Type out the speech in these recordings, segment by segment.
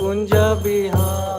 कुंज बिहारी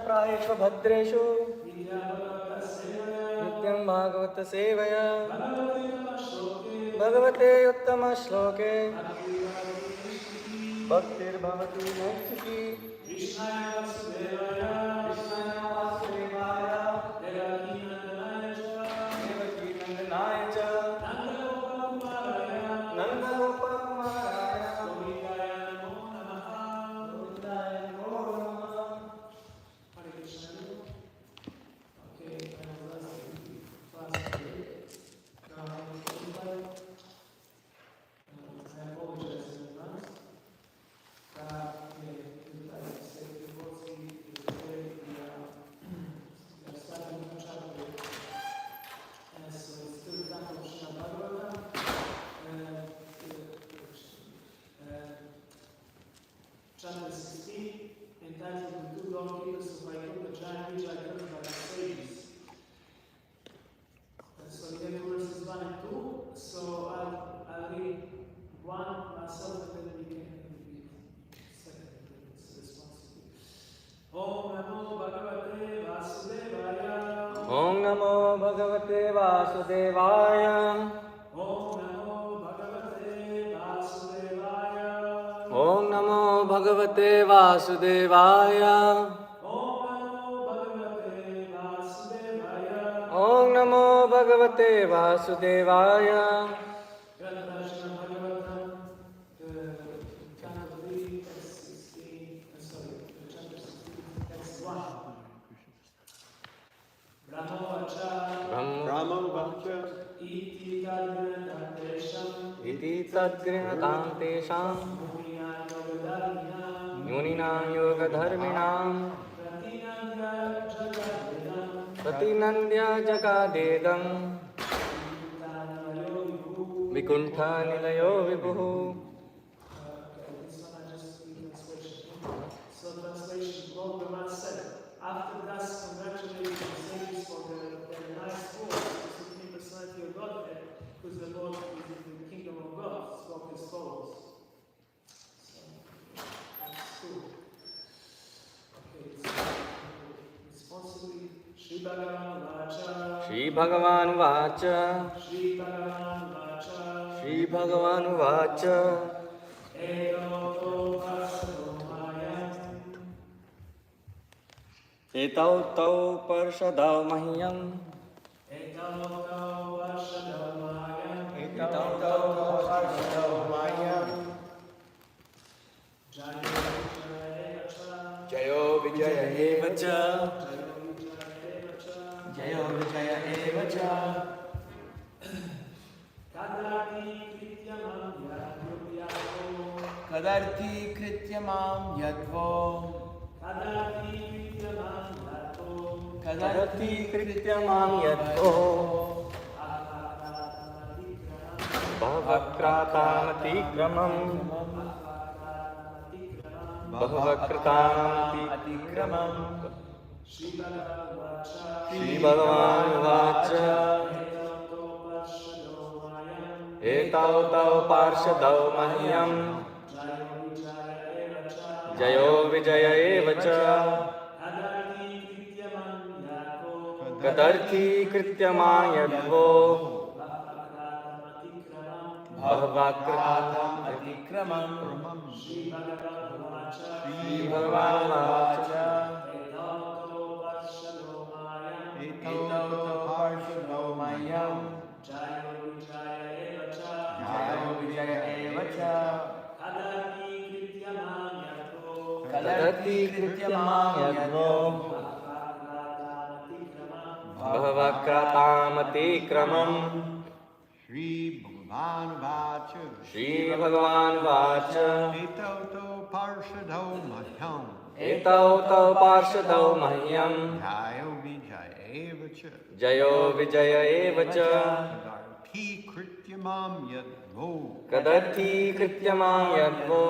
प्रायेषु भद्रेषु नित्यं भागवत सेवया भगवते उत्तम श्लोके भक्तिर्भवति नैष्ठिकी कृष्णाय वासुदेवाय देवकी नंदनाय च नंदगोपकुमाराय गोविन्दाय नमो नमः। Hare Krishna. Okay, I apologize in advance. Starting a chapter, and so it's still the time of Śrimad Bhāgavatam, chapter 16, entitled The Two Doorkeepers of Vayu, the giant which are given by the sages. So we have verses 1 and 2, so I'll read 1 myself and then we can read second, it's responsible. Om Namo Bhagavate Vasudevaya. Om Namo Bhagavate Vasudevaya. Om Namo Bhagavate Vasudevaya. Om Namo Bhagavate Vasudevaya. Om Namo Bhagavate Vasudevaya. Iti tadgrinatam tesham Yuninam yogadharminam Pratinandya jagadedam Vikuntha nilayo vibhuhu. So translation, Lord Brahma said, after thus congratulating the sages for their nice words, the Supreme Personality of Godhead, who's the Lord who is in the kingdom of God, spoke as follows. So, that's cool. Okay, so responsibly, Shri Bhagavan Vacha. Shri Bhagavan Vacha. Shri Bhagavan Vacha. Shri Bhagavan Vacha. Etau tau parshadau mahyam. Etau tau parshadau mahyam. Jayo vijaya eva cha. Jayo vijaya eva cha. Kadarti krityamam yadvo. Kadarti krityamam yadvo. Bhavakratamatikrāmam. Bhavakratamatikrāmam. Shri Bhagavan Vacha. Etau tau parshadau mahyam. Jayo vijaya eva cha. Kadarti krityamam yadvo. Bhavakratam atikramam. Shri Bhagavan Vacha. Etau parshadau mahyam. Jayo vijaya eva cha. Kadarti krityamam yadvo. Bhavakratam atikramam. Shri Bhagavan Vacha. Shri Bhagavan Vacha. Etau tau parshadau mahyam. Etau tau parshadau mahyam. Jayo vijaya eva cha. Jayo vijaya eva cha. Kadarti krityamam yadvo. Kadarti krityamam yadvo.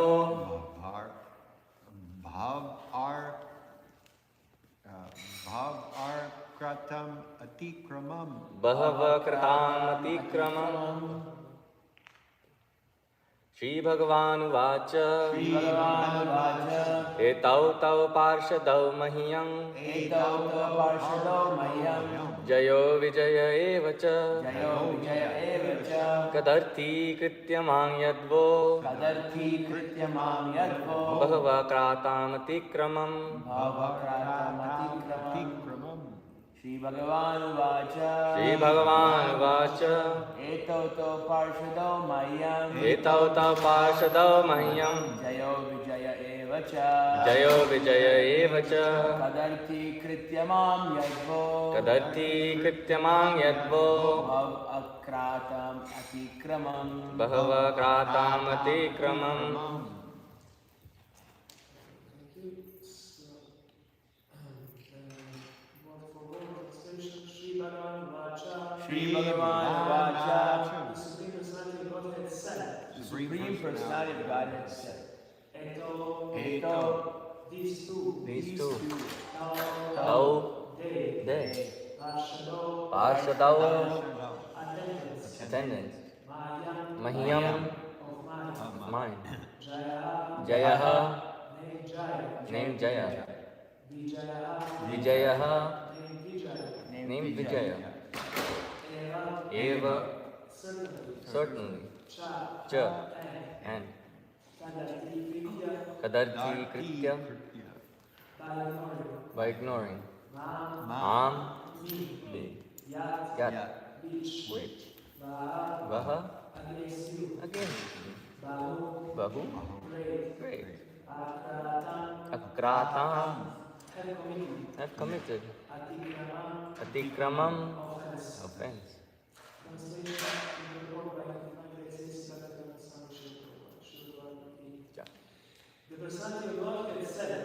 Bhavakratam atikramam. Bhavakratam atikramam. Shri Bhagavan Vacha Shri Bhagavan Vacha Etau Tau Parshadau Mahiyam Etau Tau Parshadau Mayam Jayo Vijaya Evacha Jayo Vijaya Evacha Kadarthi Krityamang Yadvo Kadarthi Krityamam Yadvo Bhava Kratamati Kramam Bhavakratamati Kramam Shri Bhagavan Vacha Shri Bhagavan Vacha Etau Tau Parshadau Mayam Etau Tau Parshadau Mahiyam Jayo Vijaya Evacha Jayo Vijaya Evacha Kadarthi Krityamam Yadvo Kadarthi Krityamang Yadvo Bhavakratam Atikramam Bhava Kratamati Kramam. Shri Bhagavan Vacha, The Supreme Personality of Godhead said, the Supreme Personality of Godhead said, Eto, Eto, these two, Tau Tau, they, De Parshado, Parshadau attendants, Attendants Mahiyam, Mahiyam of Mine Jaya, Jayaha named Jaya, Named Jaya Vijaya, Vijayaha named Vijaya, Named Vijaya Eva, Eva certainly, Certainly Cha, and Kadarthi, Vidya, Kadarthi Kritya by ignoring Mam Be Yat, Yat which, Vaha against you, against Bahu, Bahu great, Great Akratan, Akratam have committed, have committed Atikramam, Atikramam offense. offense. Translation in the Lord by Divine Grace, Bhaktivedanta Swami Srila Ja. The personality of Godhead said,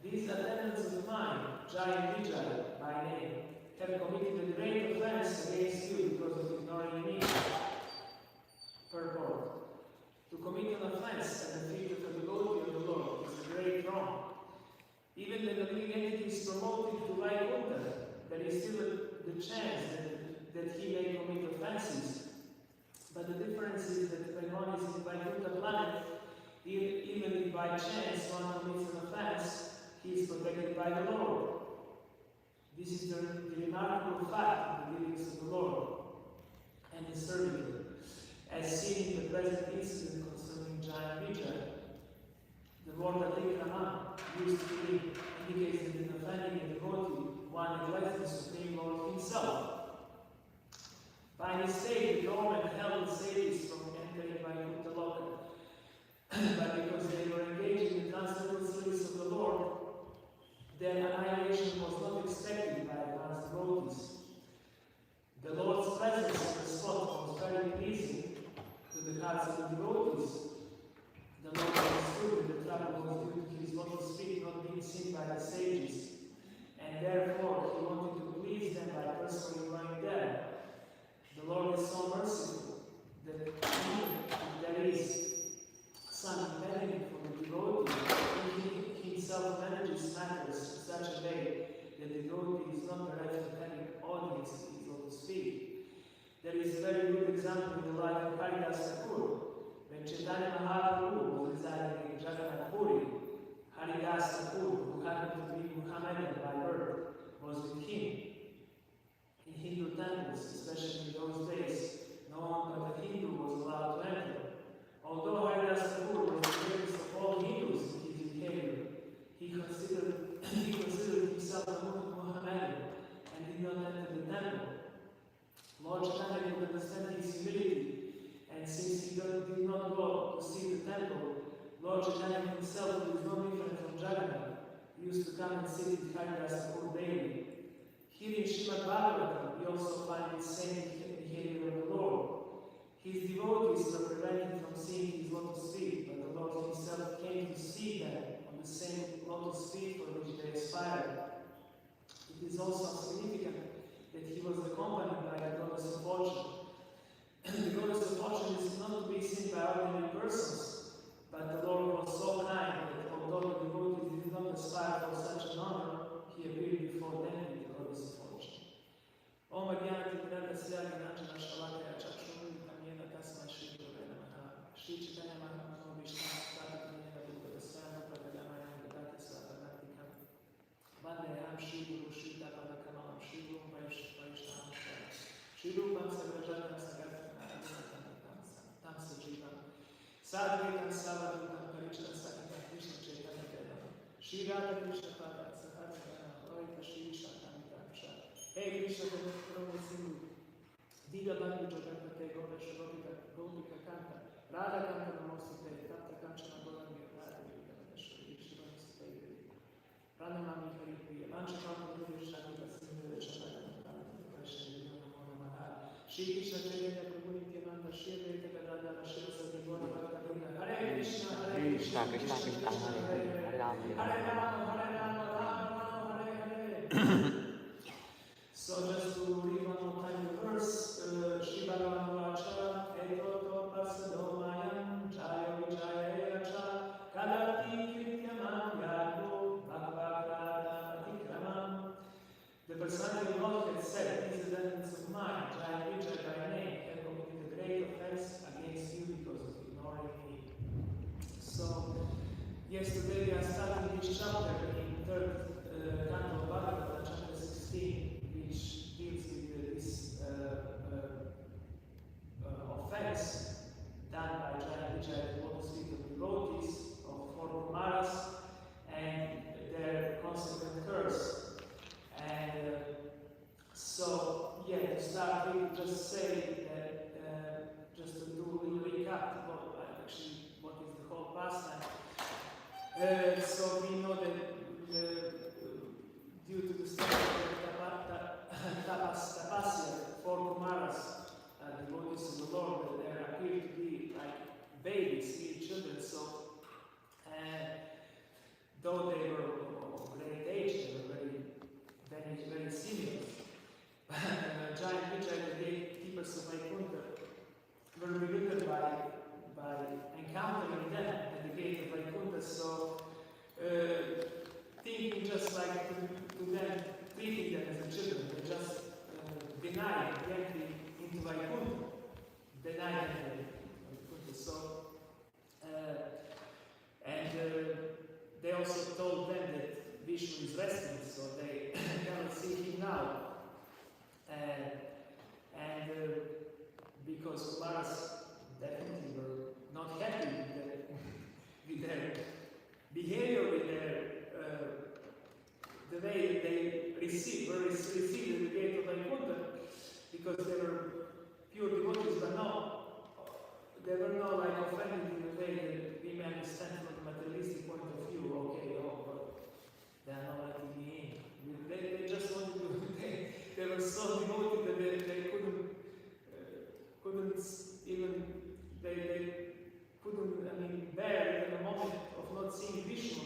these attendants of mine, Jaya and Vijaya, by name, have committed a great offense against you because of ignoring me. Purport. To commit an offense at the feet of a devotee of the Lord is a great wrong. Even when the living entity is promoted to Vayu, there is still the chance that he may commit offenses. But the difference is that when one is in Vaikuntha planet, even if by chance one commits an offense, he is protected by the Lord. This is the remarkable fact of the dealings of the Lord and his servitude, as seen in the present incident concerning Jaya and Vijaya. The word Atikramam used to indicates that in offending a devotee, one neglects the Supreme Lord himself. By mistake, the government held the sages from entering Vaikuntha Loka. But because they were engaged in the transcendental service of the Lord, their annihilation was not expected by advanced devotees. The Lord's presence in the spot was very pleasing to the hearts of the devotees. The Lord understood that the trouble was due to his lotus feet not being seen by the sages, and therefore he wanted to please them by personally going there. The Lord is so merciful that even if there is some impediment for the devotee, he himself manages matters in such a way that the devotee is not bereft of having audience at his lotus feet. There is a very good example in the life of Haridas Thakur. When Chaitanya Mahaprabhu was residing in Jagannath Puri, Haridas Thakur, who happened to be Muhammadan by birth, was with him. In Hindu temples, especially in those days, no one but a Hindu was allowed to enter. Although Haridas Thakur was the greatest of all Hindus in his behavior, he considered himself a Muhammadan and did not enter the temple. Lord Chaitanya could understand his humility, and since he did not go to see the temple, Lord Chaitanya himself, who is no different from Jagannath, used to come and sit with Haridas Thakur daily. Here in Śrimad Bhāgavatam, we also find the same behavior of the Lord. His devotees were prevented from seeing his lotus feet, but the Lord himself came to see them on the same lotus feet for which they aspired. It is also significant that he was accompanied by the goddess of fortune. The goddess of fortune is not to be seen by ordinary persons, but the Lord was so kind that although the devotees did not aspire for such an honor, he appeared before them with the goddess of fortune. Om Agyanati Pradasya Gananjana Shalakaya Chakshurun Kamyena Tasma Shri Gurave Namaha. Shri Chaitanya Sadhvitam Savadutam Parichana Sakitam Krishna Chaitanya Devam Shri Radha Krishna Pada Sahasrana Loita Shri Shakamitam Shah Hey Krishna Prabhu Sindhu Dida Bhakti Jagannatha Gopesha Gopika Kanta Radha Kanta Namosute Tapta Kanchana Golangi Radha Gopika Shri Shiva Namaste Pranamami Hari Priya Vanchakam Guru Shakti Sindhu Shakti Krishna Namo Namaha Shri Krishna Chaitanya Prabhu Nityananda Shri Advaita Gadadhara Shri Sati Gaura Bhakta Hare Krishna Krishna Krishna Krishna Hare Rama Hare Rama Rama Hare Hare. So just to read one more time the verse, Shri Bhagavan Vacha, Etoto Pasadomayam, Jaya Vijaya Cha, Kadati Krityamam Yadu, Bhagavatam Atikramam. The personality of Godhead said, these descendants of mine, Jaya Vijaya by name, have committed a great offense against you because of ignoring me. So, yesterday we are starting this chapter in third canto of Bhagavatam, chapter 16. Which deals with this offense done by Jaya Vijaya, the lotus feet of devotees of four Kumaras, and their consequent curse. And so, yeah, to start, we will just say that, just to do a little recap about what is the whole pastime. So we know that due to the state of tapasya, four Kumaras, devotees of the Lord, that there appear to be like babies, little children. So, though they were of great age, they were very senior. Giant Vijaya, the gatekeepers of Vaikuntha, were bewildered by encountering them at the gate of Vaikuntha. So, thinking just like to them, treating them as children, they just deny the entry into Vaikuntha, deny them Vaikuntha. So, and they also told them that Vishnu is resting, so they cannot see him now. And because Kumaras definitely were not happy with their behavior, with their the way they received at the gate of Vaikuntha, because they were pure devotees, but they were not like offended in a way that we may understand from the materialistic point of view. Okay, but they are not letting me in. They just wanted to. They were so devoted that they couldn't even bear in a moment of not seeing Vishnu.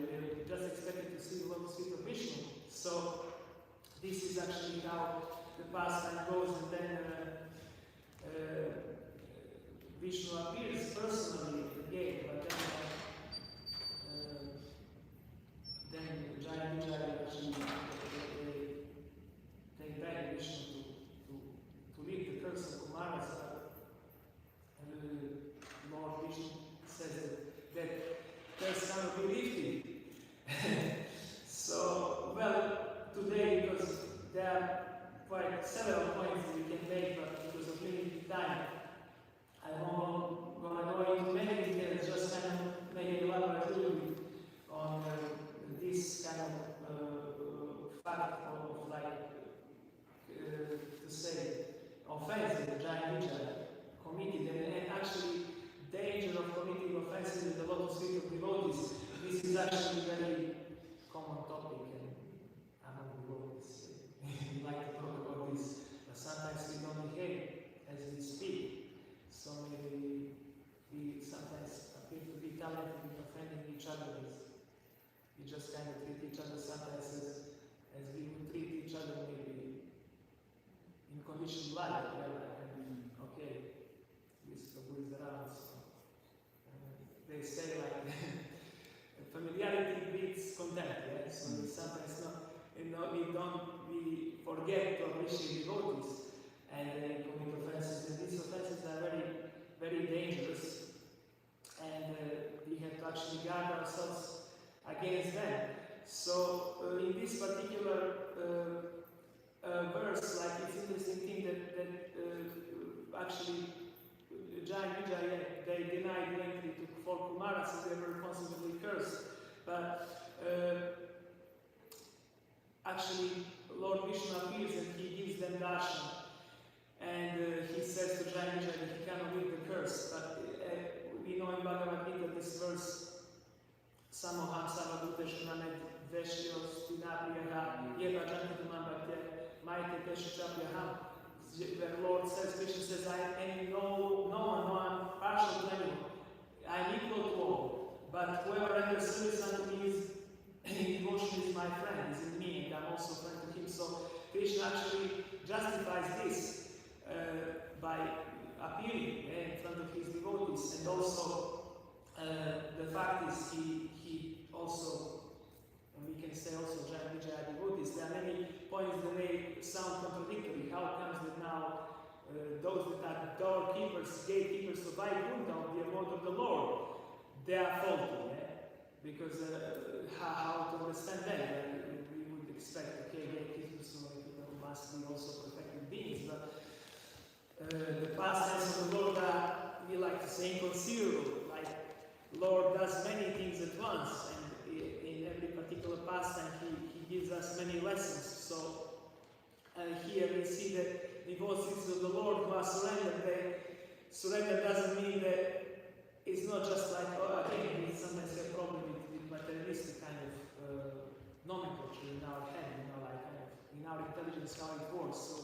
They just expected to see the lotus feet of Vishnu. So this is actually how the pastime goes, and then Vishnu appears personally at the gate, but then Jaya Vijaya actually they beg Vishnu to leave the curse of Kumaras. Lord Vishnu says that curse cannot be lifted. So, well, today, because there are quite several points we can make, but because of limited time, I won't go into many details, just kind of make a elaborate on this kind of fact of like, to say, offense that Jaya Vijaya committed, and actually danger of committing offenses in the lotus feet of devotees. This is actually a very common topic among devotees. We like to talk about this, but sometimes we don't behave as we speak. So maybe we sometimes appear to be talented in offending each other. We just kind of treat each other sometimes as we would treat each other maybe in conditioned life. Okay, this Prabhu is around, so they say like familiarity breeds contempt, right? So we sometimes we forget to appreciate devotees and they commit offenses, and these offenses are very, very dangerous, and we have to actually guard ourselves against them. So in this particular verse, like it's interesting thing that actually Jai and Vijay, they denied the entry to for Kumaras, so they were constantly cursed. But actually, Lord Vishnu appears and he gives them darshan. And he says to Jai and Vijay that he cannot leave the curse. But we know in Bhagavad Gita this verse, Samoham Savadute Shunamed Veshyos Dinapriyaha Yeva Jankatumam Bhakya Maite Peshachapyaham. The Lord says, Krishna says, I am no one, no I'm partial to anyone. I am equal to all. But whoever renders service unto me is in devotion is my friend, is in me, and I'm also a friend to him. So Krishna actually justifies this by appearing in front of his devotees, and also the fact is he also, and we can say also Jai Vijaya devotees, there are many points that may sound contradictory. How comes that now those that are doorkeepers, gatekeepers of Vaikuntha, of the abode of the Lord, they are faulty, because how to understand that? We would expect, okay, gatekeepers must be also perfected beings, but the pastimes of the Lord are, we like to say, inconceivable. Like, Lord does many things at once, and in every particular pastime he gives us many lessons. So here we see that devotees of the Lord who are surrendered, surrender doesn't mean that it's not just like, oh, again, we sometimes have a problem with materialistic kind of nomenclature in our head, like kind of in our intelligence how it works. So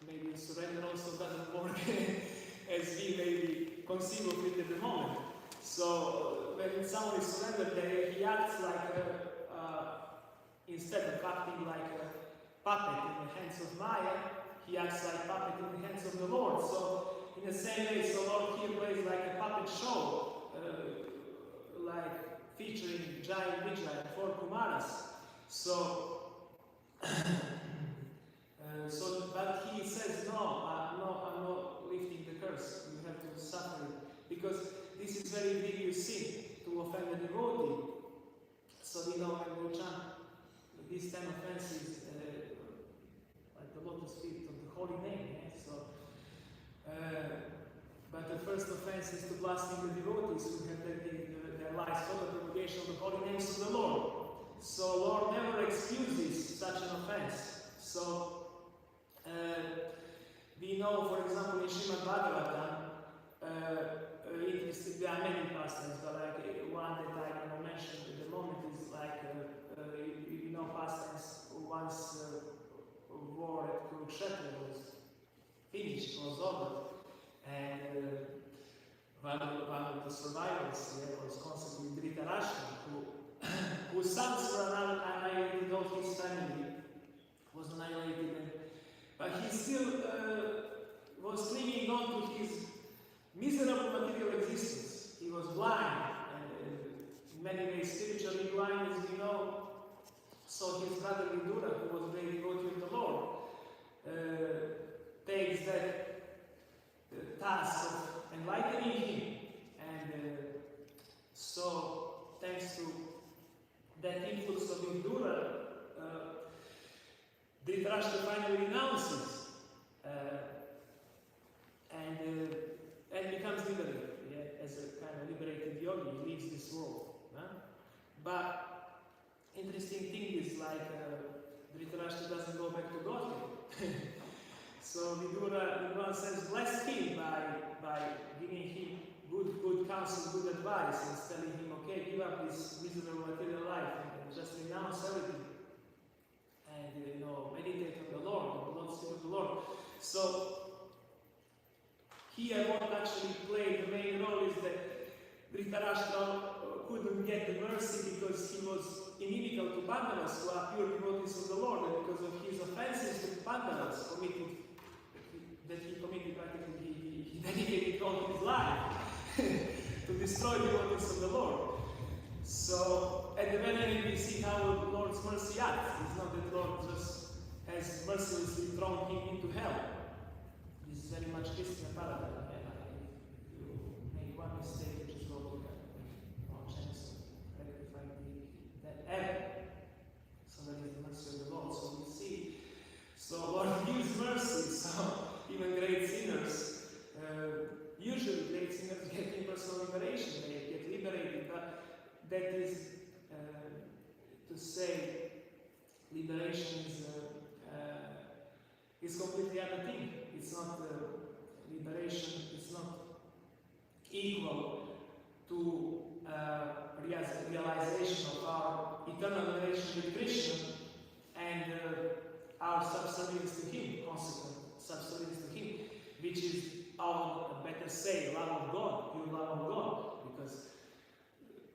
maybe surrender also doesn't work as we maybe conceive of it at the moment. So when someone is surrendered, he acts like instead of acting like a puppet in the hands of Maya, he acts like a puppet in the hands of the Lord. So in the same way, so Lord here plays like a puppet show, like featuring Jai and Vijay for Kumaras. So but he says, no, I'm not lifting the curse. You have to suffer it. Because this is very grievous sin to offend a devotee. So we know when we chant these 10 offenses, like the lotus feet of the holy name. But the first offense is to blaspheme the devotees who have dedicated their lives for the propagation of the holy names of the Lord. So Lord never excuses such an offense. So we know, for example, in Śrimad Bhāgavatam, there are many pastimes, but like one that I can mention at the moment is like, you know, pastimes once war at Kurukshetra was finished, was over, and one of the survivors was constantly Dhritarashtra, whose sons were annihilated, all his family was annihilated, but he still was clinging on to his miserable material existence. He was blind, and in many ways spiritually blind, as we know. So his brother Vidura, who was very devoted to the Lord, takes that task of enlightening him, and so thanks to that influx of Vidura, Dhritarashtra finally renounces and becomes liberated, as a kind of liberated yogi. He leaves this world. But interesting thing is, like, Dhritarashtra doesn't go back to Godhead. So Vidura, in one sense, blessed him by giving him good counsel, good advice, and telling him, okay, give up this miserable material life and just renounce everything. And, meditate on the Lord, on the Lord's feet of the Lord. So, here what actually played the main role is that Dhritarashtra couldn't get the mercy because he was inimical to Pandavas, who are pure devotees of the Lord, and because of his offenses to Pandavas that he committed practically, he dedicated all his life to destroy the devotees of the Lord. So, at the very end, we see how the Lord's mercy acts. It's not that the Lord just has mercilessly thrown him into hell. This is very much Christian paradigm. If you make one mistake, you just go to hell. No chance of rectifying that ever. So that is the mercy of the Lord. So we see. So Lord gives mercy. So even great sinners, usually great sinners that is to say liberation is completely other thing. It's not liberation. It's not equal to realization of our eternal relation with Krishna and our subservience to Him, consequent subservience to Him, which is our, better say, love of God, pure love of God, because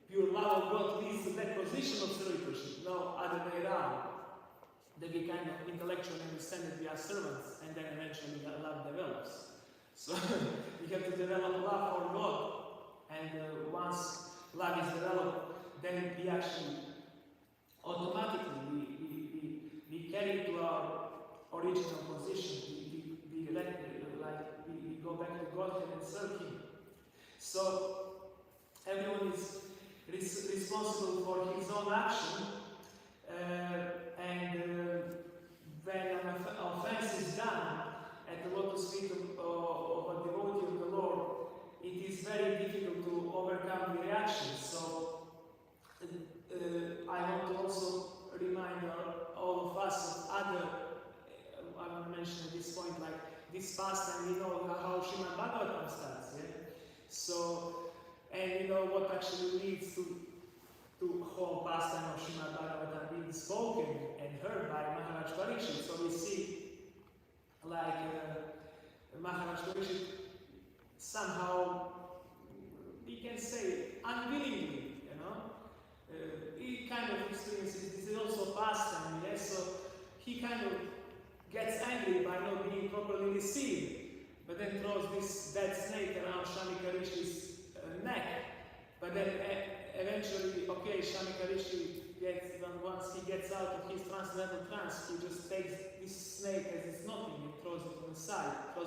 pure love of God leads to that position of servitorship, no other way around. That we kind of intellectually understand that we are servants, and then eventually that love develops. So we have to develop love for God, and once love is developed, then we actually automatically we carry to our original position. We go back to Godhead and serve Him. So everyone is responsible for his own action, and when an offense is done at the lotus feet of a devotee of the Lord, it is very difficult to overcome the reaction. So I want to also remind all of us of other, I want to mention at this point, like this pastime, we know how Śrimad Bhāgavatam starts, yeah? So, and you know what actually leads to whole pastime of Śrimad Bhāgavatam being spoken and heard by Maharaj Parikshit. So we see, like, Maharaj Parikshit somehow, we can say, unwillingly, you know, he kind of experiences, this is also pastime, yes, so he kind of gets angry by not being properly received, but then throws this dead snake around Shamikari's neck. But then eventually, okay, Shamikarishi gets, once he gets out of his transcendental trance, he just takes this snake as it's nothing and throws it aside. But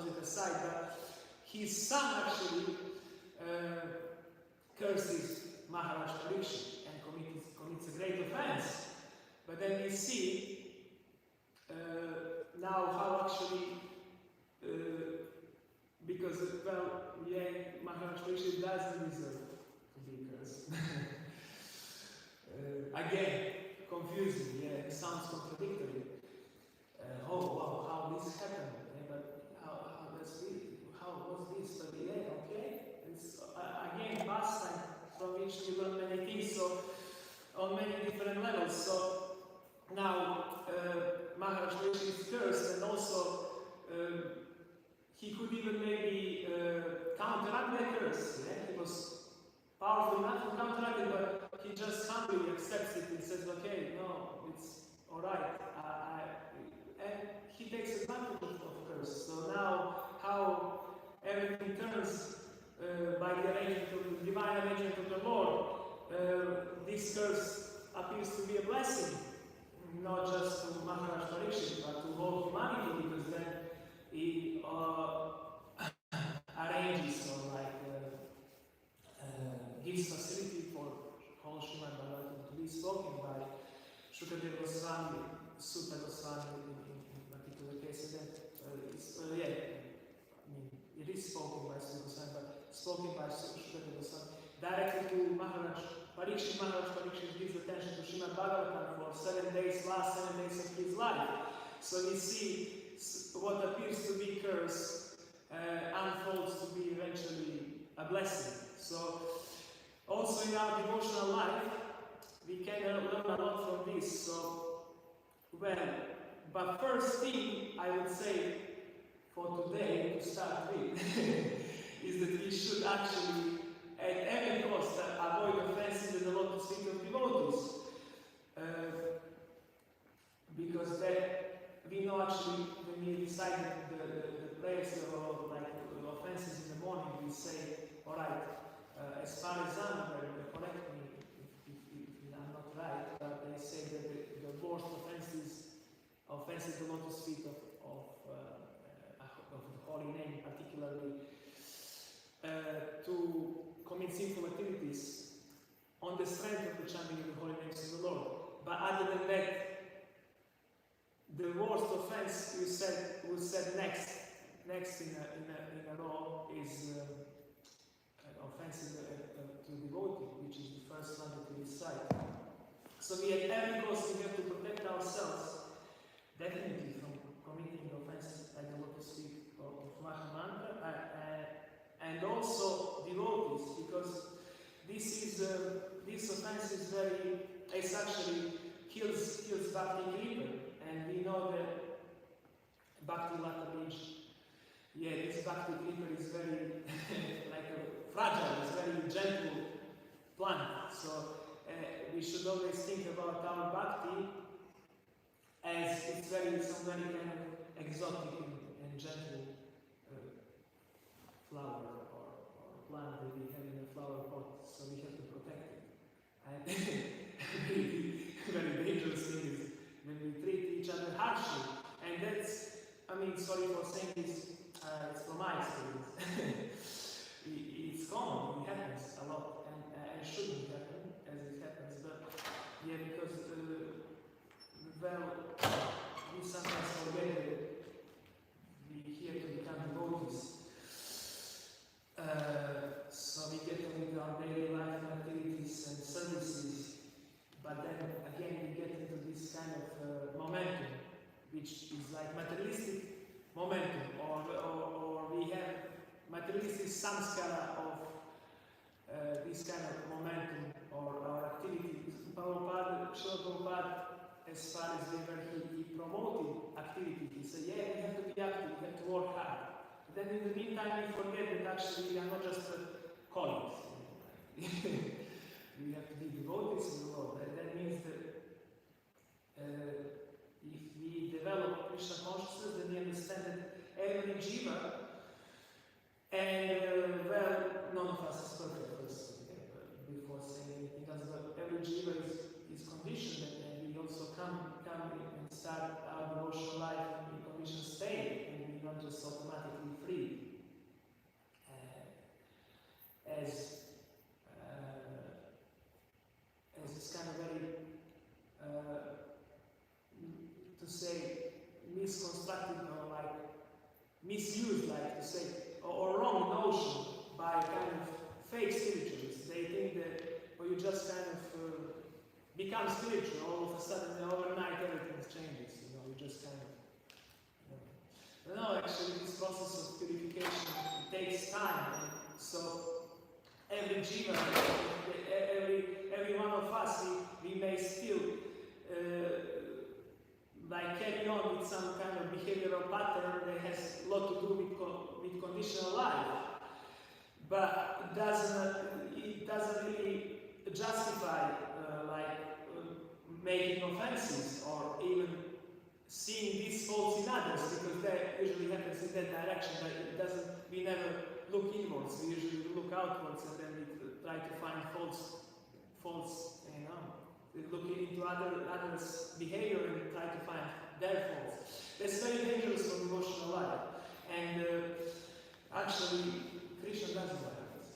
his son actually curses Maharaj Parikshit and commits a great offense. But then we see now how actually, because, well, yeah, Maharaj Parikshit doesn't deserve to be cursed. Again, confusing, yeah, it sounds contradictory. Oh, wow, how this happened, yeah, but how that's it? How was this? But yeah, okay, it's again pastime from which we learn many things, so on many different levels. So now Maharaj Parikshit is cursed, and also he could even maybe counteract that curse. Yeah? He was powerful enough to counteract it, but he just humbly accepts it and says, okay, no, it's alright. And he takes advantage of curse. So now how everything turns by the arrangement of the divine arrangement of the Lord, this curse appears to be a blessing, not just to Maharaj Parikshit, but to whole humanity, because then he arranges or like gives facility for whole Śrimad Bhāgavatam to be spoken by Shukadeva Goswami, Sutta Goswami in particular case. And then it is spoken by Sutta Goswami, but spoken by Shukadeva Goswami directly to Maharaj Parikshit. Maharaj Parikshit gives attention to Śrimad Bhāgavatam for 7 days, last 7 days of his life. So we see what appears to be curse unfolds to be eventually a blessing. So also in our devotional life, we can learn a lot from this. So, well, but first thing I would say for today to start with is that we should actually at any cost avoid offenses in the lotus feet of devotees. Because that we know actually when we recite the prayers or like offenses in the morning, we say, alright, as far as I'm aware, correct me if I'm not right, but they say that the worst offenses the lotus feet of the holy name, particularly to commit sinful activities on the strength of the chanting of the holy names of the Lord. But other than that, the worst offense we said next in a row is offenses to devotee, which is the first one that we recite. So we at every cost we have to protect ourselves definitely from committing offenses at the lotus feet of Mahamantra, and also devotees, because this offense is actually kills Bhakti Kripa, and we know that Bhakti Lata Beach, this Bhakti Kripa is very like a fragile, it's very gentle plant. So we should always think about our Bhakti as it's some very kind of exotic and gentle flower or plant that we have in a flower pot, so we have to protect it. And very dangerous thing is when we treat each other harshly, and that's, sorry for saying this, it's from my experience. It's common, it happens a lot, and it shouldn't happen as it happens, but because we sometimes forget that we're here to become devotees. So we get on with our daily life activities and services, but then again we get into this kind of momentum, which is like materialistic momentum, or we have materialistic samskara of this kind of momentum or our activity. Prabhupada, as far as he promoted activity, he said, we have to be active, we have to work hard. But then in the meantime, we forget that actually we are not just colleagues. We have to be devotees in the world. That means that if we develop Krishna consciousness, then we understand that every jiva, and none of us is perfect first, before saying anything else, but every jiva is conditioned, and we also come and start our devotional life in a conditioned state, and we're not just automatically free. As it's kind of very, to say, misconstructed or like misused, like to say, or wrong notion by kind of fake spiritualists. They think that, you just kind of become spiritual, all of a sudden, overnight everything changes, you just kind of, no, actually this process of purification, it takes time, and so every jiva, every one of us, we may still carry on with some kind of behavioral pattern that has a lot to do with conditional life, but it doesn't really justify making offenses or even seeing these faults in others, because that usually happens in that direction. We never look inwards, we usually look outwards, and then we try to find faults, we look into others' behavior and try to find their faults. That's very dangerous for devotional life. And actually, Krishna doesn't like this.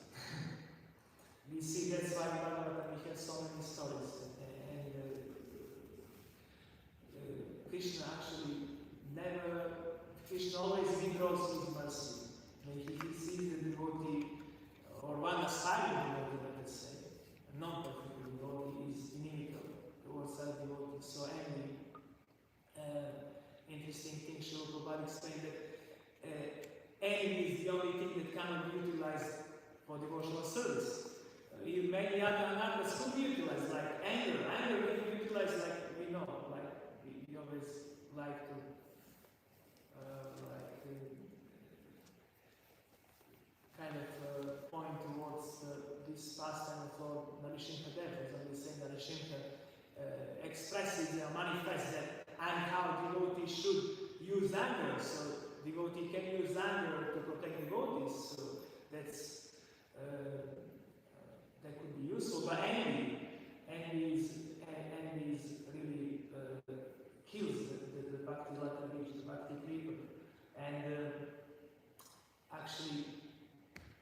We see that's why in Bhāgavatam we have so many stories. And Krishna always withdraws his mercy. When he sees the devotee, or one aspiring devotee, let us say, a non-perfect devotee is inimical towards that devotee. So interesting thing, Srila Prabhupada explained that envy is the only thing that cannot be utilized for devotional service. Many others could be utilized, like anger. Anger can be utilized like we know, we always like to kind of point towards this pastime of Lord Narishimha Dev, as I was saying, Narishimha expresses or manifests that and how devotees should use anger. So devotee can use anger to protect devotees. So that's that could be useful. But envy is really kills the bhakti lata beach, the bhakti people, and actually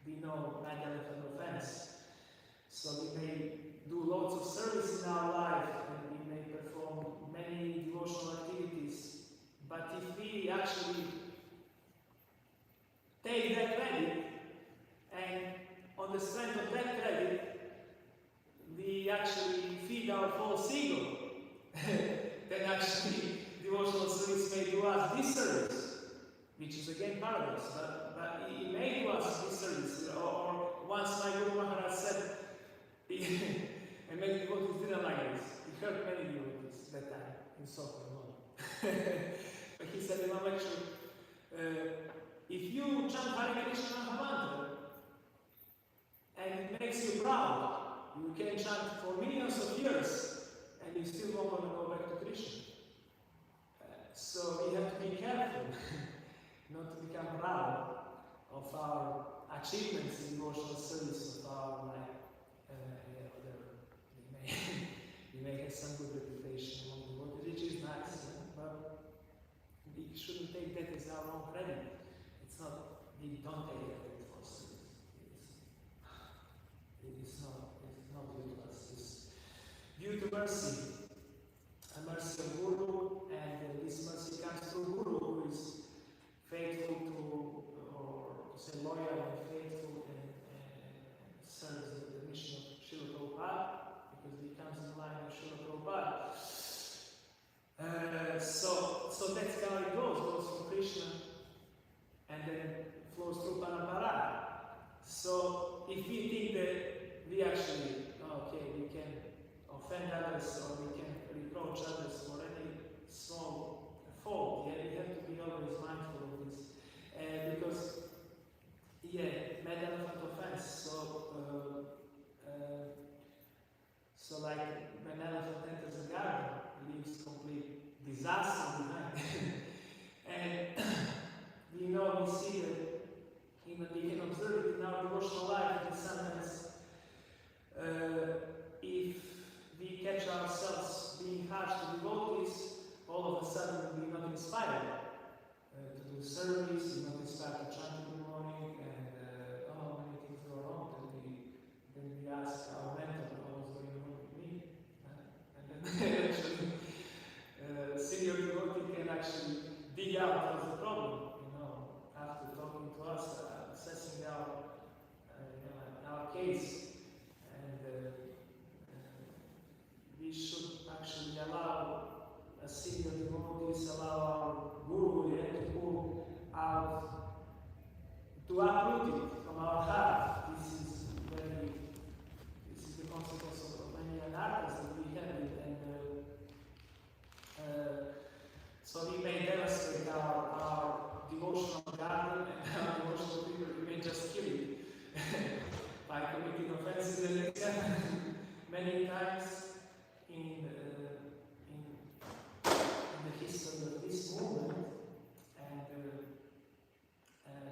we know many elephant offense. So we may do lots of service in our life, and we may perform many devotional activities. But if we actually take that credit and on the strength which is again paradox, but he made to us mysteries. Or once my Guru Maharaj said, and many devotees didn't like this. He heard many devotees that time in Stockholm. But he said in one lecture, if you chant Hare Krishna Mahamantra and it makes you proud, you can chant for millions of years and you still won't want to go back to Krishna. So we have to be careful not to become proud of our achievements in devotional service, of our whatever. We may have some good reputation among the devotees, which is nice, but we shouldn't take that as our own credit. It's not, we don't take credit for service. It's not due to us. It's due to mercy. A mercy of Guru, and this mercy comes through Guru, who is faithful to, or to say loyal and faithful, and serves the mission of Srila Prabhupada, because he comes in the line of Srila Prabhupada. So that's how it goes from Krishna and then flows through Parampara. So if we think that we actually, we can offend others or we can reproach others for any small fault, we have to be always mindful of this. Because, mad elephant offense. So like when an elephant enters a garden, it leaves complete disaster behind. And we see that we can observe it in our devotional life, that sometimes if we catch ourselves being harsh to devotees, all of a sudden we're not inspired to do service, we're not inspired to chant in the morning, and many things go wrong. Then we ask our mentor, what's going on with me? And then actually, senior devotee can actually dig out what's the problem, after talking to us, assessing our case. We should actually allow a senior devotees, allow our Guru to pull out, to uproot it from our heart. This is the consequence of many anarchas that we have, and so we may devastate our devotional garden and our devotional people. We may just kill it by committing offenses, and it's happened many times in the history of this movement, and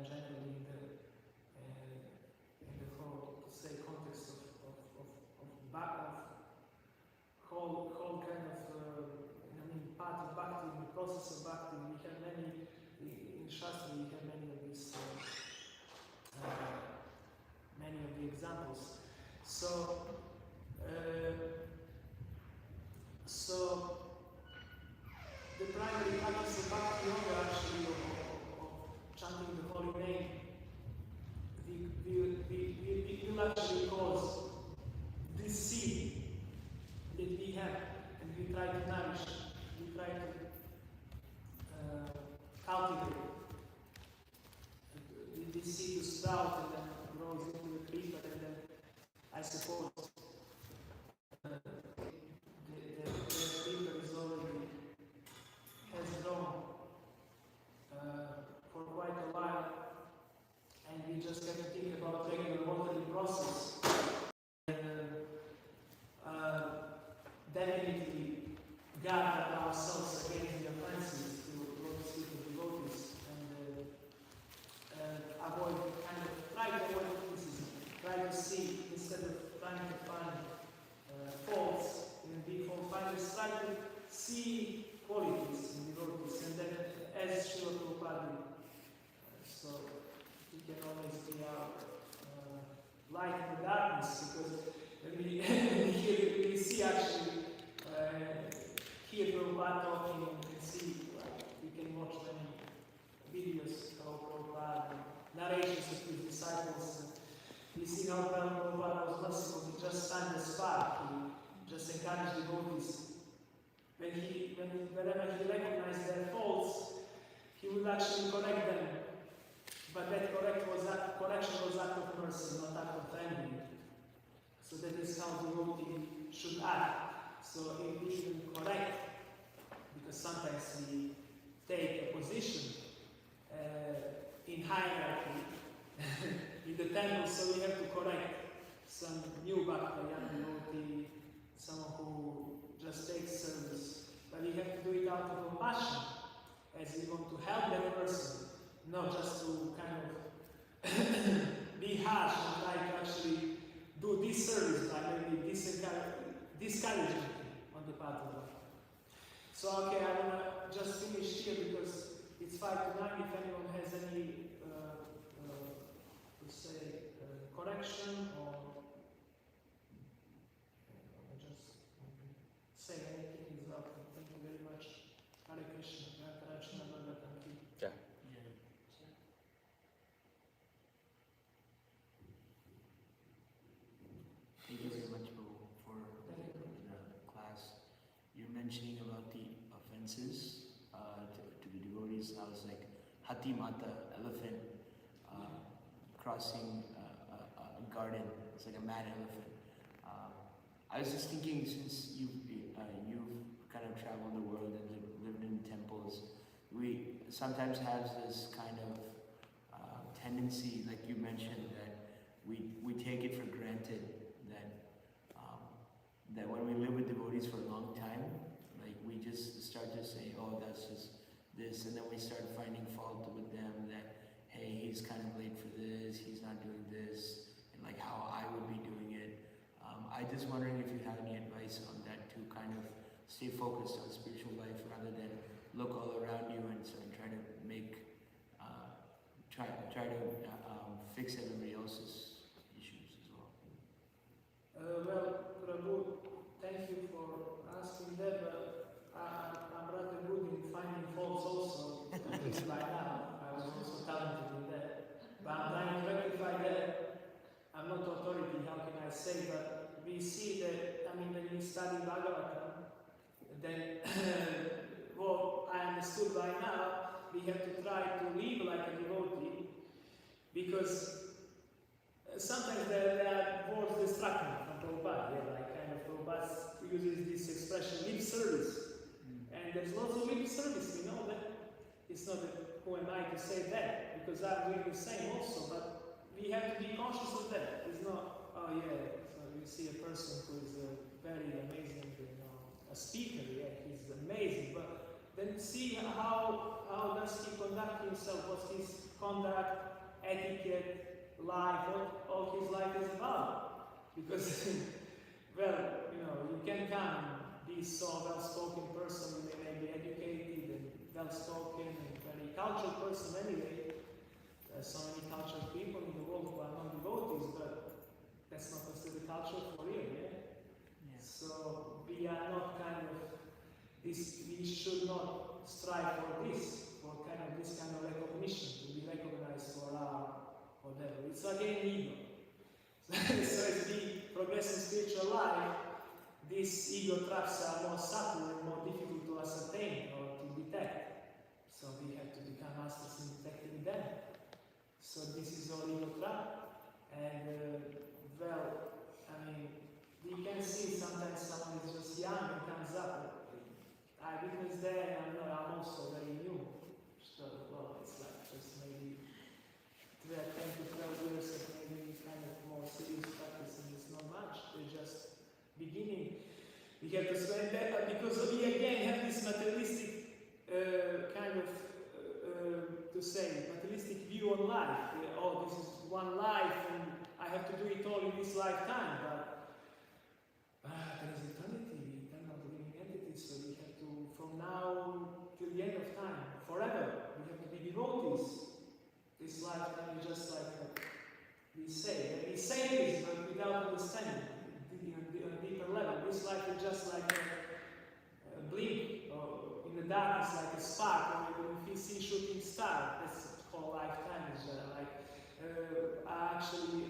generally in the whole, context of whole kind of part of bhakti, in the process of bhakti. We have many in Shastra. We have many of these, many of the examples. So the primary practice of Bhakti Yoga, actually, of chanting the holy name, will actually cause this seed that we have, and we try to nourish, we try to cultivate this seed to sprout, and then grows into a tree, and then I suppose for quite a while, and we just have to think about regular watering process. Definitely guard ourselves against the offenses to those devotees, and try to avoid criticism. Try to see, instead of trying to find faults in default finders, try to see qualities in devotees, and then as Srila Prabhupada, so he can always be our light in the darkness, because when we see actually hear Prabhupada talking, and see, we can watch many videos of Prabhupada, narrations of his disciples. We see how Prabhupada was merciful. He just signed the spark. He just encouraged devotees. Whenever he recognized their faults, he would actually correct them. But that correction was act of mercy, not act of envy. So that is how the devotee should act. So if we even correct, because sometimes we take a position in hierarchy in the temple, so we have to correct some new bhakta, young devotee, someone who just takes service. But we have to do it out of compassion, as we want to help that person, not just to kind of be harsh and try to actually do disservice by maybe discouraging him on the path of life. So okay, I want to just finish here because it's 5 to 9. If anyone has any correction or just say anything is welcome. Thank you very much. Hare Krishna. Yeah. Thank you very much, Prabhu, for the class. You're mentioning about the offenses to the devotees. I was like, Hati Mata, elephant, crossing a garden. It's like a mad elephant. I was just thinking, since you've kind of traveled the world and lived in temples, we sometimes have this kind of tendency, like you mentioned, that we take it for granted that when we live with devotees for a long time, like we just start to say, oh, that's just this, and then we start finding fault with them that, hey, he's kind of late for this, he's not doing this, and like how I would be doing it. I just wondering if you have any advice on that to kind of stay focused on spiritual life rather than look all around you and try to make, try to fix everybody else's issues as well. Well, Prabhu, thank you for asking that, but I'm rather good in finding faults also. By now, I was also talented in that. But I'm trying to rectify that. I'm not authority, how can I say, but we see that, I mean, when we study Bhāgavatam, then what I understood by now, we have to try to live like a devotee, because sometimes there are words distracting from Prabhupada, like kind of Prabhupada uses this expression, lip service. And there's lots of lip service, we know that. It's not that, who am I to say that, because I'm doing the same also, but we have to be conscious of that. It's not, oh yeah, so you see a person who is very amazing, a speaker, yeah, he's amazing, but then see how does he conduct himself, what's his conduct, etiquette, life, what all his life is about. Because, well, you can come and be so well-spoken person, you may be educated and well-spoken and very cultured person anyway. There's so many cultured people in the world who are not devotees, but that's not considered culture for real, yeah? So we are not kind of this, we should not strive for this kind of recognition, to be recognized for our whatever. It's again ego. So as we progress in spiritual life, these ego traps are more subtle and more difficult to ascertain or to detect. So we have to become masters in detecting them. So this is all ego trap. And well, I mean, we can see sometimes someone is just young and comes up. I witnessed that, and I'm also very new. So, well, it's like just maybe 10 to 12 years of maybe kind of more serious practice, and it's not much. They're just beginning. We have to spend that because we again have this materialistic materialistic view on life. Oh, this is one life, and I have to do it all in this lifetime. But there is eternity, eternal living entity, so we have to, from now till the end of time, forever, we have to be devotees. This lifetime is just like we say this, but without understanding, on a deeper level. This life is just like a blink, or in the darkness, like a spark, or if you see shooting star, that's called lifetime.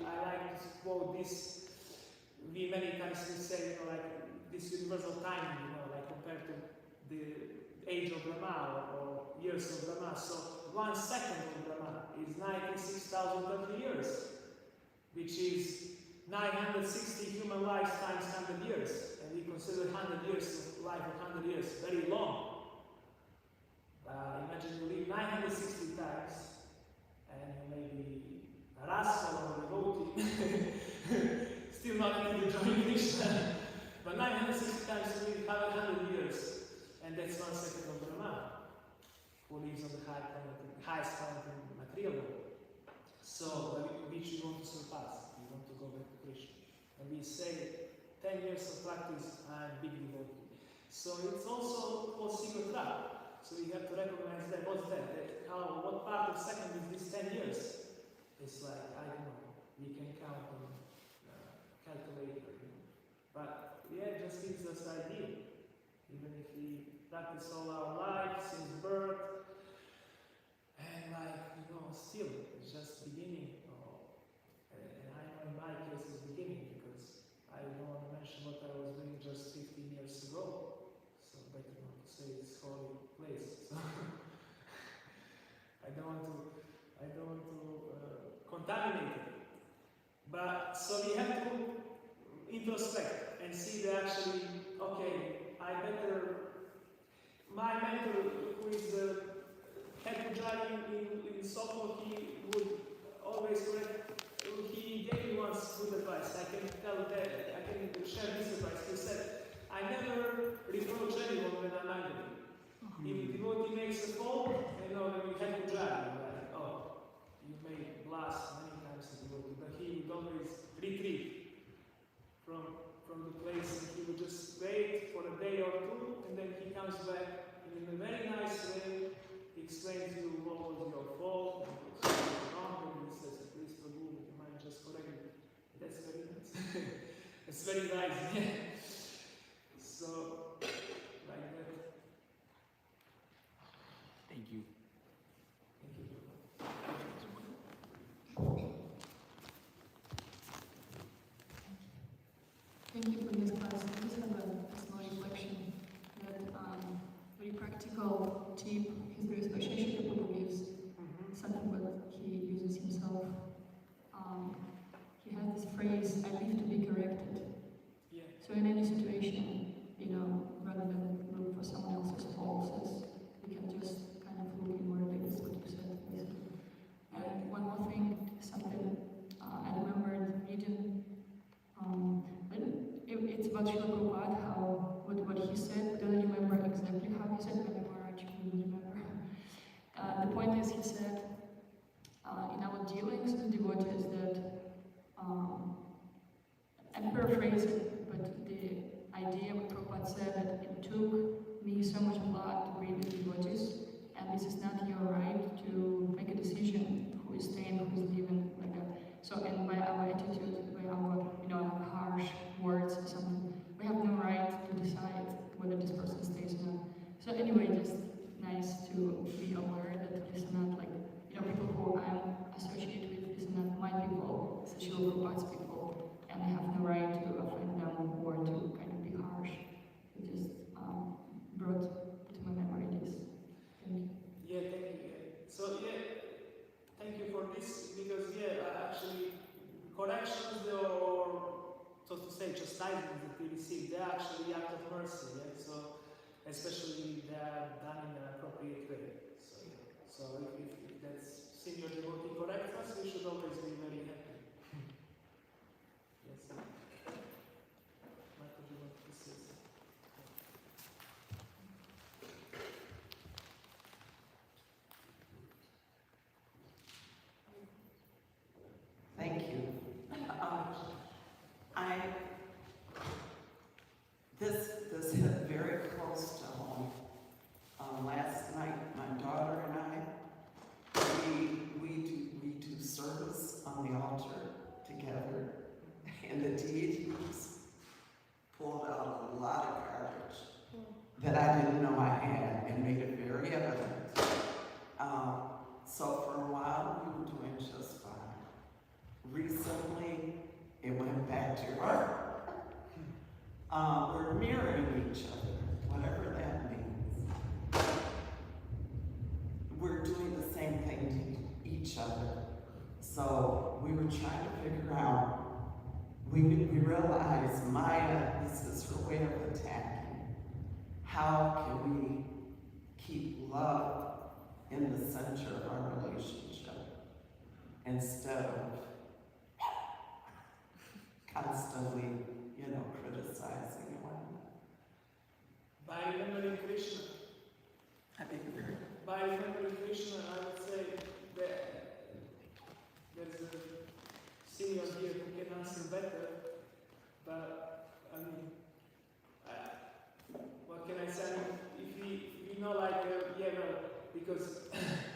I like to quote this. We many times we say, like this universal time, like compared to age of Brahma or years of Brahma. So 1 second of Brahma is 96,030 years, which is 960 human lives times 100 years. And we consider 100 years of life of 100 years very long. Imagine you live 960 times and you may be a rascal or a devotee, still not in the joy Krishna. But 960 times you live 100 years, and that's 1 second of Brahma, who lives on the highest planet in material world. So, which we want to surpass, we want to go back to Krishna. And we say, 10 years of practice, I'm big devotee. So it's also for secret trap. So we have to recognize that. What's that? What part of second is this 10 years? It's like, I don't know, we can count on calculator. But yeah, it just gives us idea. Even if we practice all our life since birth, and still, it's just beginning. And I know in my case it's beginning because I don't want to mention what I was doing just 15 years ago. So better not to say it's holy place. So I don't want to contaminate it. But so we have to introspect and see that actually, okay, my mentor who is head pujari in Stockholm, he would always correct, he gave me once good advice. I can share this advice. He said, I never reproach anyone when I'm angry. If the devotee makes a fault, you head pujari, like, oh, you may blast many times the devotee, but he would always retreat from the place, and he would just wait for a day or two, and then he comes back, and in a very nice way, he explains to you what was your fault, and what's wrong, and he says, please, Prabhu, would you mind just correcting me? That's very nice. It's very nice, yeah. So, like that. Thank you. Thank you. Thank you for this class. I just have a small reflection that very practical tip, his very special Prabhu gives, something that he uses himself. He has this phrase, I live to be corrected. Yeah. So in any situation, rather than look for someone else's faults, we can just kind of look inwardly. That's what you said. And one more thing, something I remembered reading. It's about Srila Prabhupada, what he said. I don't remember exactly how he said, but I actually remember. The point is, he said, in our dealings with devotees that, I'm paraphrasing, but the idea what Prabhupada said that it took me so much blood to breed the devotees, and this is not your right to make a decision who is staying, who is leaving, like that. So, and by our attitude, by our harsh words or something, we have no right to decide whether this person stays or not. So anyway, just nice to be aware that it's not like, people who I'm associated with is not my people, it's Srila Prabhupada's people, and I have no right to offend them or to kind of be harsh. It just brought to my memory this. Thank you. Yeah, thank you. So thank you for this, because actually corrections or so to say chastisements that we receive, they're actually act of mercy. Yeah? So especially they are done in an appropriate way. So if that's senior devotee corrects us, we should always be very happy. Yes. Michael, do you want to say something? Thank you. This hit very close to home. Last night, my daughter and I, we So we were trying to figure out, we realized Maya is this her way of attacking. How can we keep love in the center of our relationship instead of constantly, criticizing one another? By remembering Krishna. I think you're very By remembering Krishna, I would say that there's a senior here who can answer better, but what can I say? If we know, because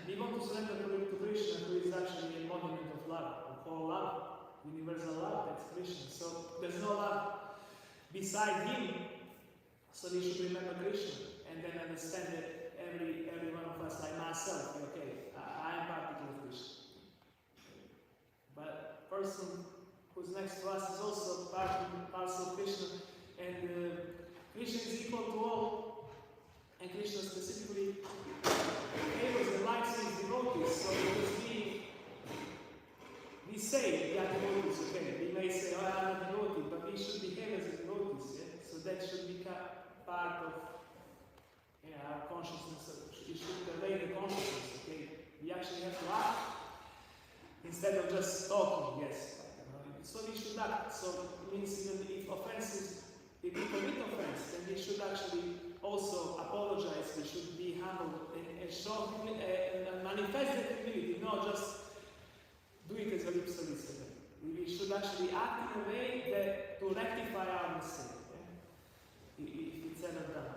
we want to surrender to Krishna, who is actually a embodiment of love, of all love, universal love, that's Krishna. So there's no love beside him, so we should remember Krishna and then understand that every one of us, like myself, okay, I am particle of Krishna. But person who's next to us is also parcel of Krishna, and Krishna is equal to all, and Krishna specifically favors and likes his devotees. So because we say we are devotees, okay, we may say, oh, I'm a devotee, but we should behave as devotees, yeah? So that should become part of our consciousness. It should pervade the consciousness, okay? We actually have to act instead of just talking, yes. So we should act. So it means even if we commit offense, then we should actually also apologize. We should be humble and show and manifest that humility, not just do it as a lip service. We should actually act in a way that to rectify our mistake, if it's ever done.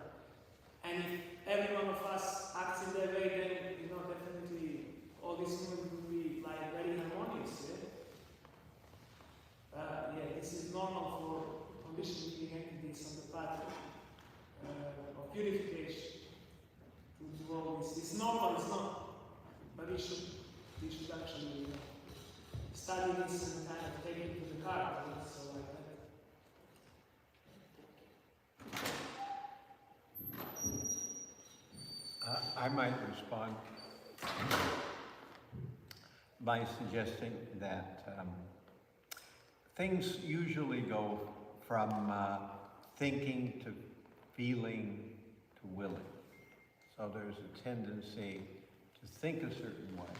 And if every one of us acts in that way, then definitely all this movement will be like very harmonious. This is normal for conditioning entities on the path of purification. To do all this, it's normal. It's not, but we should actually study this and kind of take it to the heart. So like that. I might respond by suggesting that things usually go from thinking to feeling to willing. So there's a tendency to think a certain way,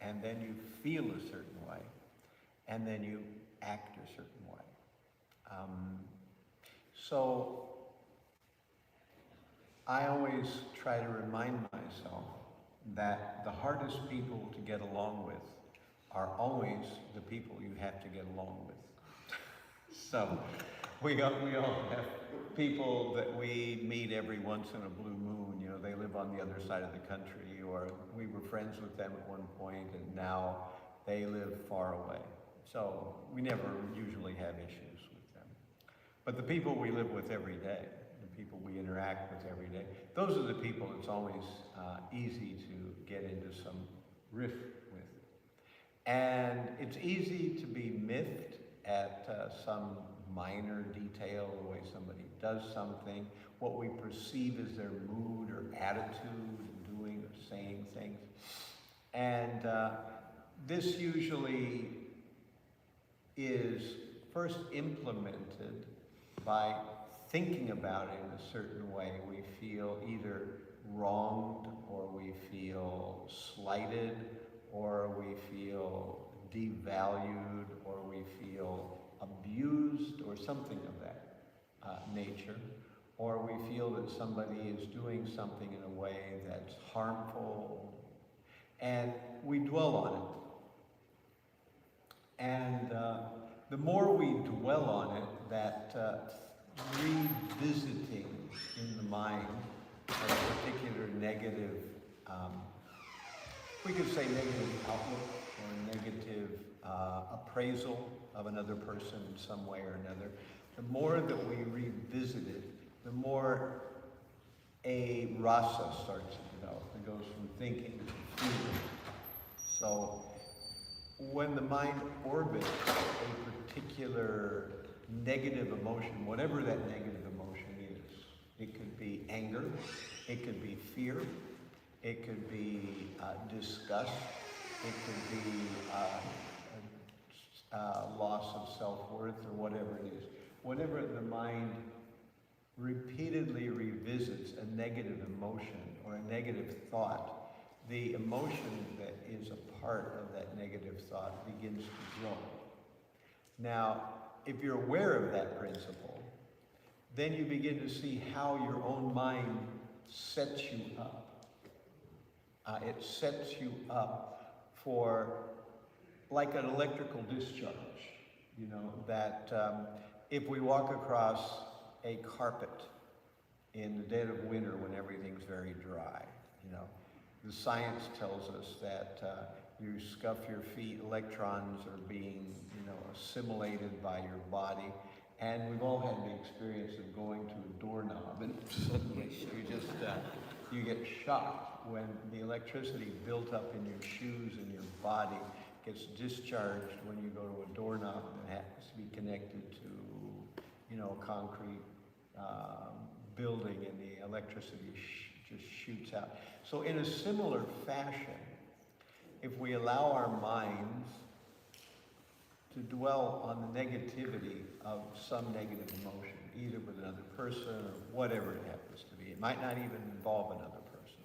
and then you feel a certain way, and then you act a certain way. So I always try to remind myself that the hardest people to get along with are always the people you have to get along with. So we all have people that we meet every once in a blue moon. They live on the other side of the country, or we were friends with them at one point and now they live far away. So we never usually have issues with them. But the people we live with every day, the people we interact with every day, those are the people it's always easy to get into some rift with. And it's easy to be miffed at some minor detail, the way somebody does something, what we perceive as their mood or attitude, doing or saying things. And this usually is first implemented by thinking about it in a certain way. We feel either wronged, or we feel slighted, or we feel devalued, or we feel abused, or something of that nature, or we feel that somebody is doing something in a way that's harmful, and we dwell on it. And the more we dwell on it, that revisiting in the mind a particular negative, we could say negative outlook or negative appraisal of another person in some way or another, the more that we revisit it, the more a rasa starts to develop. It goes from thinking to feeling. So when the mind orbits a particular negative emotion, whatever that negative emotion is, it could be anger, it could be fear, it could be disgust, it could be loss of self-worth or whatever it is. Whenever the mind repeatedly revisits a negative emotion or a negative thought, the emotion that is a part of that negative thought begins to grow. Now, if you're aware of that principle, then you begin to see how your own mind sets you up. It sets you up for like an electrical discharge, that if we walk across a carpet in the dead of winter when everything's very dry, the science tells us that you scuff your feet, electrons are being, assimilated by your body. And we've all had the experience of going to a doorknob and suddenly you get shocked when the electricity built up in your shoes and your body gets discharged when you go to a doorknob that happens to be connected to, a concrete building, and the electricity just shoots out. So in a similar fashion, if we allow our minds to dwell on the negativity of some negative emotion, either with another person or whatever it happens to be, it might not even involve another person.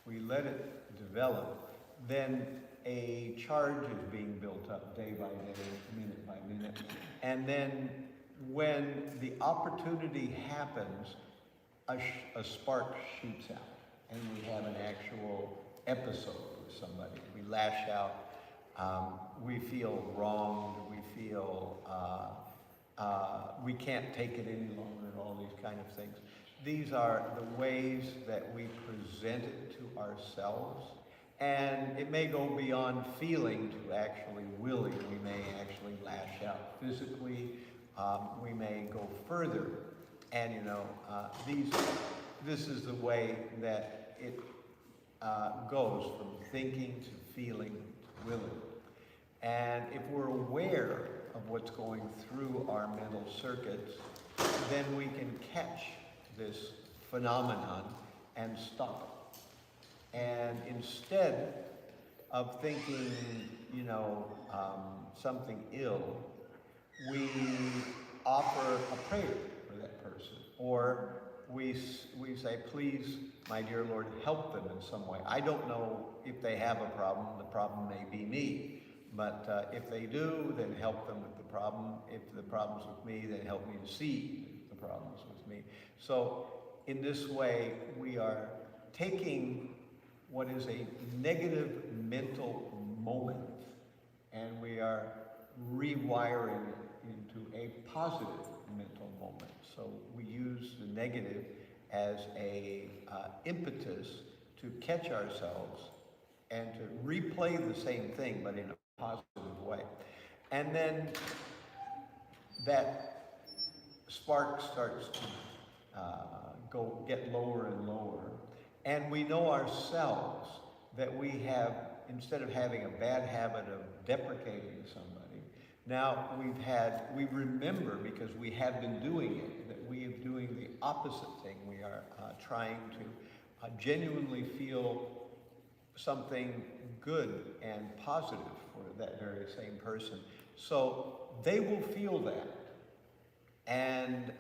We let it develop, then a charge is being built up day by day, minute by minute, and then when the opportunity happens, a spark shoots out, and we have an actual episode with somebody. We lash out. We feel wronged, we feel we can't take it any longer, and all these kind of things. These are the ways that we present it to ourselves, and it may go beyond feeling to actually willing. We may actually lash out physically, we may go further, and this is the way that it goes from thinking to feeling to willing. And if we're aware of what's going through our mental circuits, then we can catch this phenomenon and stop it. And instead of thinking, something ill, we offer a prayer for that person. Or we say, please, my dear Lord, help them in some way. I don't know if they have a problem. The problem may be me. But if they do, then help them with the problem. If the problem's with me, then help me to see the problem's with me. So in this way, we are taking what is a negative mental moment and we are rewiring it into a positive mental moment. So we use the negative as a impetus to catch ourselves and to replay the same thing, but in a positive way. And then that spark starts to get lower and lower. And we know ourselves that we have, instead of having a bad habit of deprecating somebody, now we remember, because we have been doing it, that we are doing the opposite thing. We are trying to genuinely feel something good and positive for that very same person. So they will feel that. And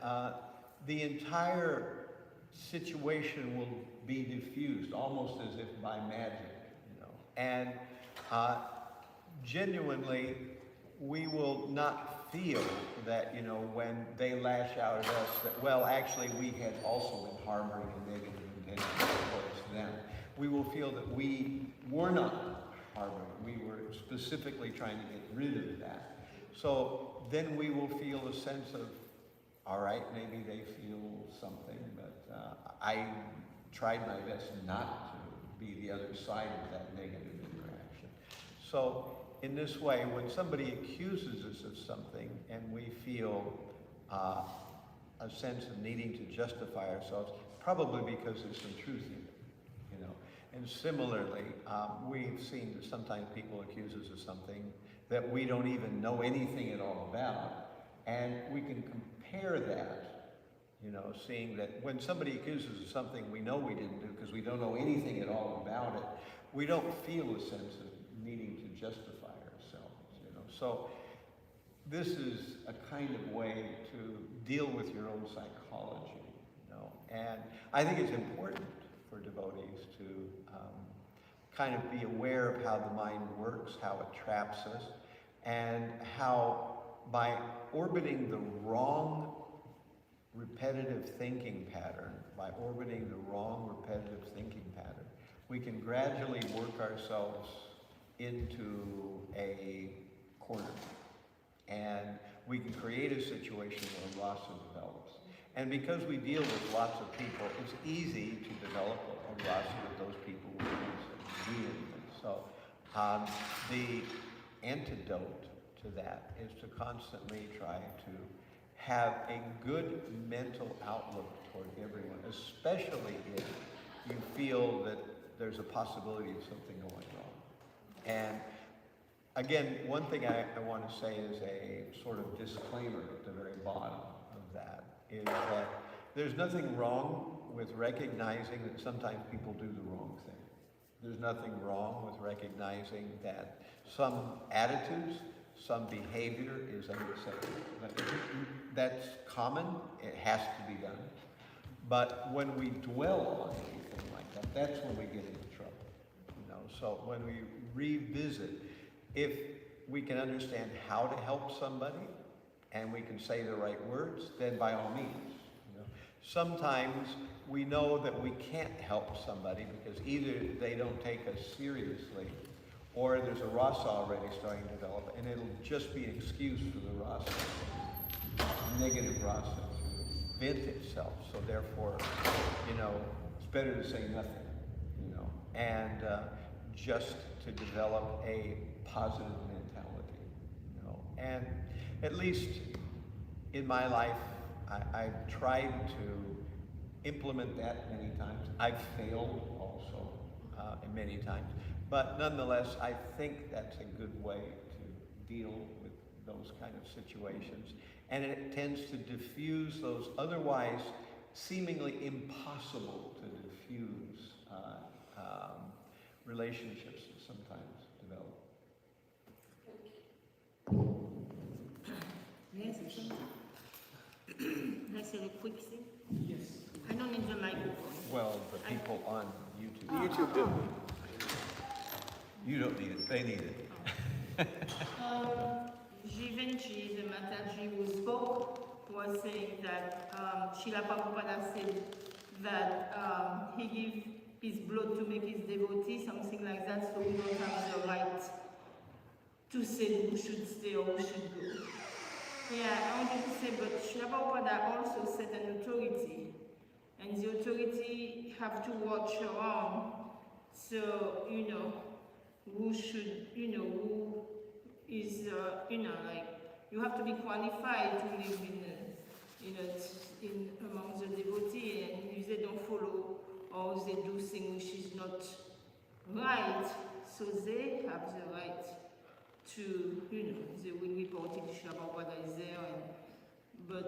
the entire situation will be diffused, almost as if by magic, And genuinely, we will not feel that, when they lash out at us, that, well, actually, we had also been harboring a negative intention towards them. We will feel that we were not harboring. We were specifically trying to get rid of that. So then we will feel a sense of, all right, maybe they feel something, but I tried my best not to be the other side of that negative interaction. So in this way, when somebody accuses us of something and we feel a sense of needing to justify ourselves, probably because there's some truth in it, And similarly, we've seen that sometimes people accuse us of something that we don't even know anything at all about, and we can compare that, seeing that when somebody accuses us of something we know we didn't do because we don't know anything at all about it, we don't feel a sense of needing to justify ourselves, So this is a kind of way to deal with your own psychology, you know. And I think it's important for devotees to kind of be aware of how the mind works, how it traps us, and how by orbiting the wrong repetitive thinking pattern, we can gradually work ourselves into a corner. And we can create a situation where rasa develops. And because we deal with lots of people, it's easy to develop a rasa with those people we do anything. So the antidote to that is to constantly try to have a good mental outlook toward everyone, especially if you feel that there's a possibility of something going wrong. And again, one thing I want to say is a sort of disclaimer at the very bottom of that, is that there's nothing wrong with recognizing that sometimes people do the wrong thing. There's nothing wrong with recognizing that some attitudes, some behavior is unacceptable. That's common, it has to be done. But when we dwell on anything like that, that's when we get into trouble. You know, so when we revisit, if we can understand how to help somebody and we can say the right words, then by all means. You know, sometimes we know that we can't help somebody because either they don't take us seriously, or there's a rasa already starting to develop, and it'll just be an excuse for the rasa, negative rasa, to vent itself. So therefore, you know, it's better to say nothing, you know, and just to develop a positive mentality, you know. And at least in my life, I've tried to implement that many times. I've failed also many times. But nonetheless, I think that's a good way to deal with those kind of situations. And it tends to diffuse those otherwise seemingly impossible to diffuse relationships that sometimes develop. Yes, I said a quick thing. Yes. I don't need the microphone. Well, the people on YouTube. YouTube do. You don't need it, they need it. Jivenji, the Mataji who spoke, was saying that Srila Prabhupada said that he gave his blood to make his devotee, something like that, so we don't have the right to say who should stay or who should go. Yeah, I wanted to say, but Srila Prabhupada also set an authority, and the authority have to watch around, so, you know, who should, you know, who is, you know, like, you have to be qualified to live in among the devotee, and if they don't follow or they do things which is not right, so they have the right to, you know, they will report it, Srila Prabhupada is there, but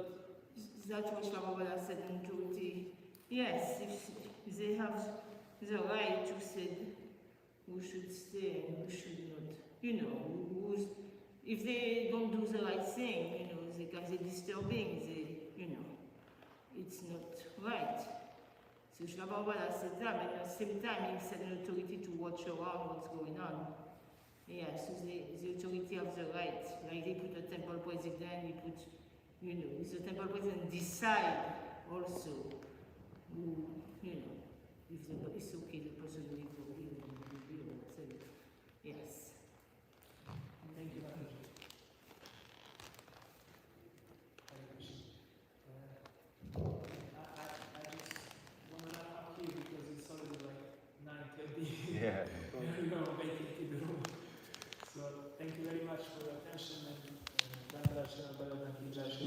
that's what Srila Prabhupada said in authority. Yes, if they have the right to say who should stay and who should not. You know, if they don't do the right thing, you know, they're disturbing, you know, it's not right. So Srila Prabhupada said that, but at the same time, he said an authority to watch around what's going on. Yeah, so the authority have the right. Like they put a temple president, they put, you know, the temple president decide also who, you know, if it's okay, the person will go. Yes. Thank you very much. I just want to wrap up here because it's already like 9:30. Yeah. You know, vacated the room. So thank you very much for your attention and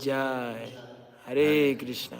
Jai Hare Krishna.